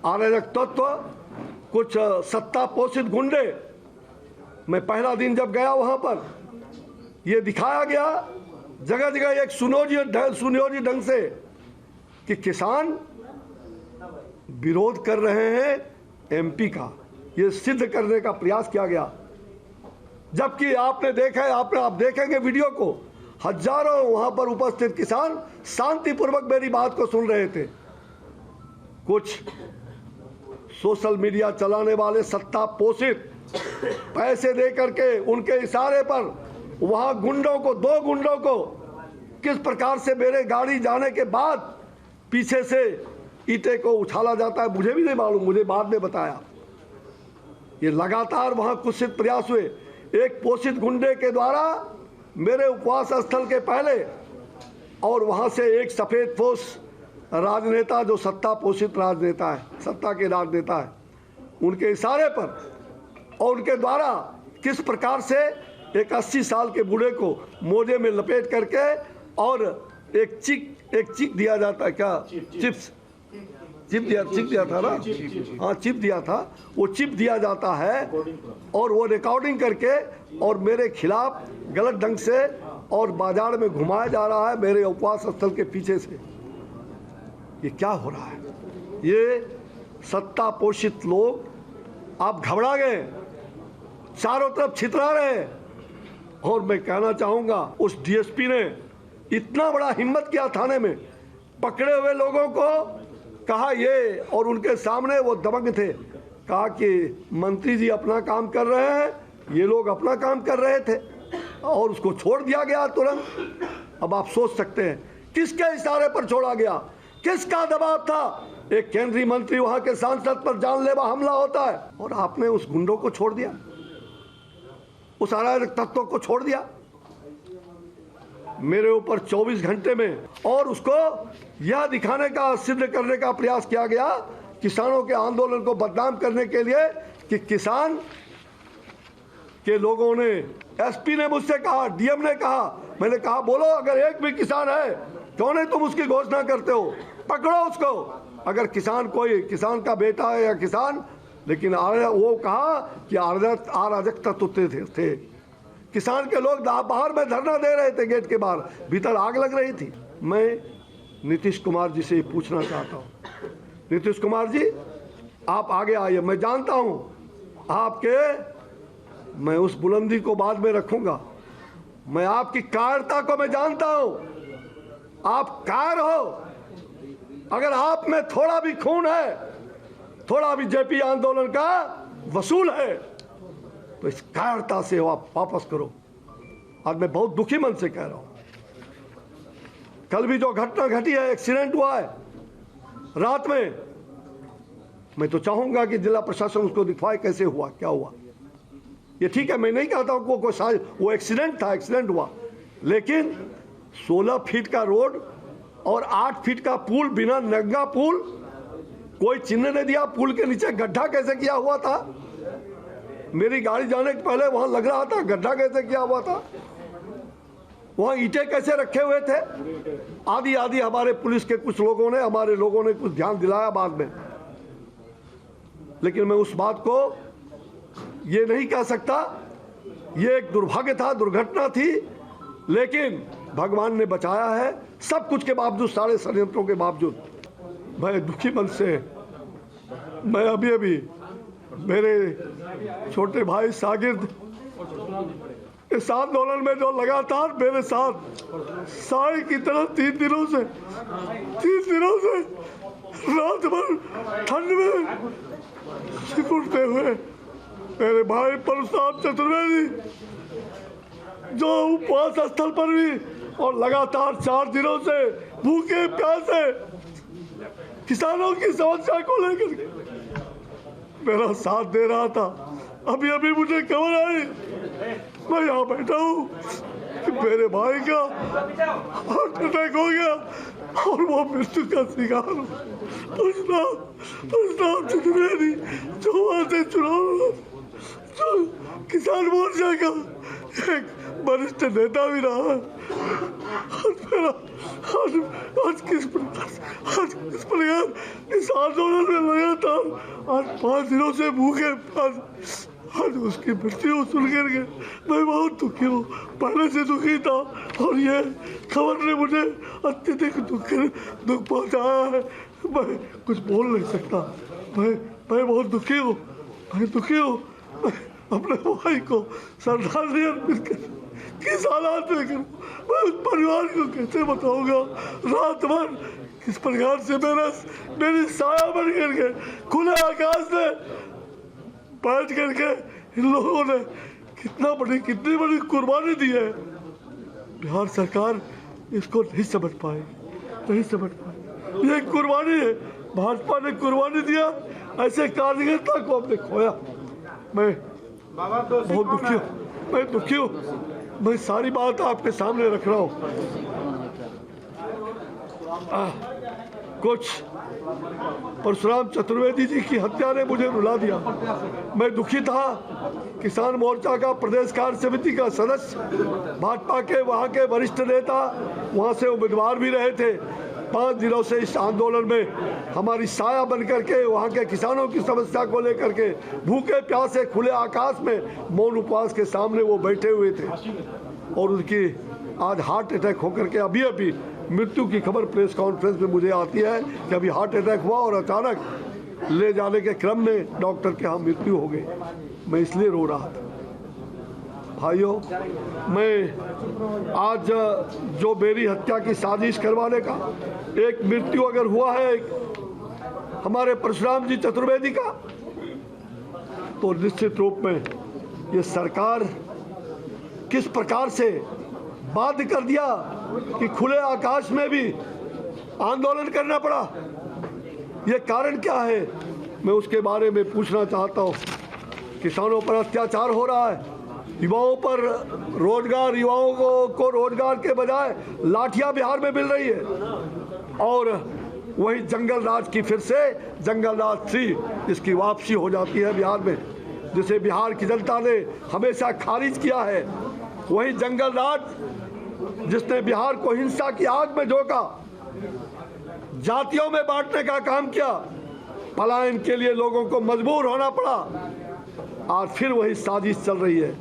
अराजक तत्व, कुछ सत्ता पोषित गुंडे। मैं पहला दिन जब गया वहाँ पर ये दिखाया गया जगह जगह एक सुनियोजित ढंग से कि किसान विरोध कर रहे हैं एमपी का, ये सिद्ध करने का प्रयास किया गया। जबकि आपने देखा है, आप देखेंगे वीडियो को, हजारों वहां पर उपस्थित किसान शांतिपूर्वक मेरी बात को सुन रहे थे। कुछ सोशल मीडिया चलाने वाले सत्ता पोषित पैसे दे करके उनके इशारे पर वहां गुंडों को, 2 गुंडों को किस प्रकार से मेरे गाड़ी जाने के बाद पीछे से ईंटे को उछाला जाता है मुझे भी नहीं मालूम, मुझे बाद में बताया। ये लगातार वहां कुत्सित प्रयास हुए। एक पोषित गुंडे के द्वारा मेरे उपवास स्थल के पहले, और वहां से एक सफेद पोष राजनेता जो सत्ता पोषित राजनेता है, सत्ता के राजनेता है, उनके इशारे पर और उनके द्वारा किस प्रकार से एक 80 साल के बूढ़े को मोजे में लपेट करके और एक चिक दिया जाता है, क्या चिप दिया था ना, हाँ चिप दिया था, वो चिप दिया जाता है और वो रिकॉर्डिंग करके और मेरे खिलाफ गलत ढंग से और बाजार में घुमाया जा रहा है मेरे उपवास स्थल के पीछे से। ये क्या हो रहा है? ये सत्ता पोषित लोग, आप घबरा गए, चारों तरफ छितरा रहे। और मैं कहना चाहूँगा उस डीएसपी ने इतना बड़ा हिम्मत किया, थाने में पकड़े हुए लोगों को कहा ये, और उनके सामने वो दबंग थे, कहा कि मंत्री जी अपना काम कर रहे हैं, ये लोग अपना काम कर रहे थे, और उसको छोड़ दिया गया तुरंत। अब आप सोच सकते हैं किसके इशारे पर छोड़ा गया, किसका दबाव था? एक केंद्रीय मंत्री वहां के सांसद पर जानलेवा हमला होता है और आपने उस गुंडों को छोड़ दिया, उस अराजक तत्वों को छोड़ दिया मेरे ऊपर 24 घंटे में। और उसको यह दिखाने का, सिद्ध करने का प्रयास किया गया किसानों के आंदोलन को बदनाम करने के लिए कि किसान के लोगों ने, एसपी ने मुझसे कहा, डीएम ने कहा, मैंने कहा बोलो अगर एक भी किसान है क्यों नहीं तुम उसकी घोषणा करते हो, पकड़ो उसको। अगर किसान, कोई किसान का बेटा है या किसान, लेकिन वो कहा कि अराजक तत्व थे। किसान के लोग बाहर में धरना दे रहे थे, गेट के बाहर, भीतर आग लग रही थी। मैं नीतीश कुमार जी से पूछना चाहता हूँ, नीतीश कुमार जी आप आगे आइए। मैं जानता हूँ आपके, मैं उस बुलंदी को बाद में रखूंगा, मैं आपकी कायरता को मैं जानता हूँ, आप कायर हो। अगर आप में थोड़ा भी खून है, थोड़ा भी जेपी आंदोलन का वसूल है, तो इस कायरता से आप वापस करो। आज मैं बहुत दुखी मन से कह रहा हूं। कल भी जो घटना घटी है, एक्सीडेंट हुआ है रात में, मैं तो चाहूंगा कि जिला प्रशासन उसको दिखवाए कैसे हुआ, क्या हुआ। ये ठीक है, मैं नहीं कहता हूं वो एक्सीडेंट था, एक्सीडेंट हुआ, लेकिन 16 फीट का रोड और 8 फीट का पुल, बिना नंगा पुल, कोई चिन्ह नहीं दिया, पुल के नीचे गड्ढा कैसे किया हुआ था? मेरी गाड़ी जाने के पहले वहां लग रहा था गड्ढा कैसे किया हुआ था, वहां ईंटें कैसे रखे हुए थे। आदि हमारे पुलिस के कुछ लोगों ने, हमारे लोगों ने कुछ ध्यान दिलाया बाद में, लेकिन मैं उस बात को ये नहीं कह सकता। ये एक दुर्भाग्य था, दुर्घटना थी, लेकिन भगवान ने बचाया है। सब कुछ के बावजूद, सारे षड्यंत्रों के बावजूद, मैं दुखी मन से, मैं अभी मेरे छोटे भाई सागिर्द इस आंदोलन में जो लगातार मेरे साथ साई की तरह 3 दिनों से रात भर ठंड में सिकुड़ते हुए, मेरे भाई परशुराम चतुर्वेदी जो उपवास स्थल पर भी और लगातार 4 दिनों से भूखे प्यासे किसानों की समस्या को लेकर मेरा साथ दे रहा था। अभी मुझे खबर आई, मैं यहाँ बैठा हूँ कि मेरे भाई का हार्ट अटैक हो गया और वो मृत्यु का शिकार हो। चतुर्वेदी जो वहां से चुनाव किसान मोर्चा का एक वरिष्ठ नेता भी रहा। आज किस प्रकार इस आंदोलन में लगा था। आज 5 दिनों से भूखे आज उसकी मृत्यु सुन करके मैं बहुत दुखी हूँ। पहले से दुखी था और ये खबर ने मुझे अत्यधिक दुख पहुँचाया है। मैं कुछ बोल नहीं सकता। मैं बहुत दुखी हूँ। मैं दुखी हूँ। अपने भाई को श्रद्धांजलि अर्पित कर किस हालात में करूँ, मैं उस परिवार को कैसे बताऊंगा। रात भर किस प्रकार से मेरी साया बन करके खुले आकाश में बैठ करके इन लोगों ने कितनी बड़ी कुर्बानी दी है। बिहार सरकार इसको नहीं समझ पाई। ये कुर्बानी है, भाजपा ने कुर्बानी दिया, ऐसे कार्यकर्ता को हमने खोया। मैं बहुत दुखी हूँ। मैं सारी बात आपके सामने रख रहा हूँ। कुछ परशुराम चतुर्वेदी जी की हत्या ने मुझे रुला दिया। मैं दुखी था। किसान मोर्चा का प्रदेश कार्य समिति का सदस्य, भाजपा के वहाँ के वरिष्ठ नेता, वहाँ से उम्मीदवार भी रहे थे। 5 दिनों से इस आंदोलन में हमारी साया बन करके वहाँ के किसानों की समस्या को लेकर के भूखे प्यासे खुले आकाश में मौन उपवास के सामने वो बैठे हुए थे। और उनकी आज हार्ट अटैक होकर के अभी मृत्यु की खबर प्रेस कॉन्फ्रेंस में मुझे आती है कि अभी हार्ट अटैक हुआ और अचानक ले जाने के क्रम में डॉक्टर के यहाँ मृत्यु हो गई। मैं इसलिए रो रहा था। भाइयों, मैं आज जो मेरी हत्या की साजिश करवाने का एक मृत्यु अगर हुआ है हमारे परशुराम जी चतुर्वेदी का, तो निश्चित रूप में ये सरकार किस प्रकार से बाध्य कर दिया कि खुले आकाश में भी आंदोलन करना पड़ा। ये कारण क्या है, मैं उसके बारे में पूछना चाहता हूँ। किसानों पर अत्याचार हो रहा है, युवाओं पर रोजगार, युवाओं को रोजगार के बजाय लाठियां बिहार में मिल रही है। और वही जंगल राज की फिर से जंगल राज 3 इसकी वापसी हो जाती है बिहार में, जिसे बिहार की जनता ने हमेशा खारिज किया है। वही जंगल राज जिसने बिहार को हिंसा की आग में झोंका, जातियों में बांटने का काम किया, पलायन के लिए लोगों को मजबूर होना पड़ा। आज फिर वही साजिश चल रही है।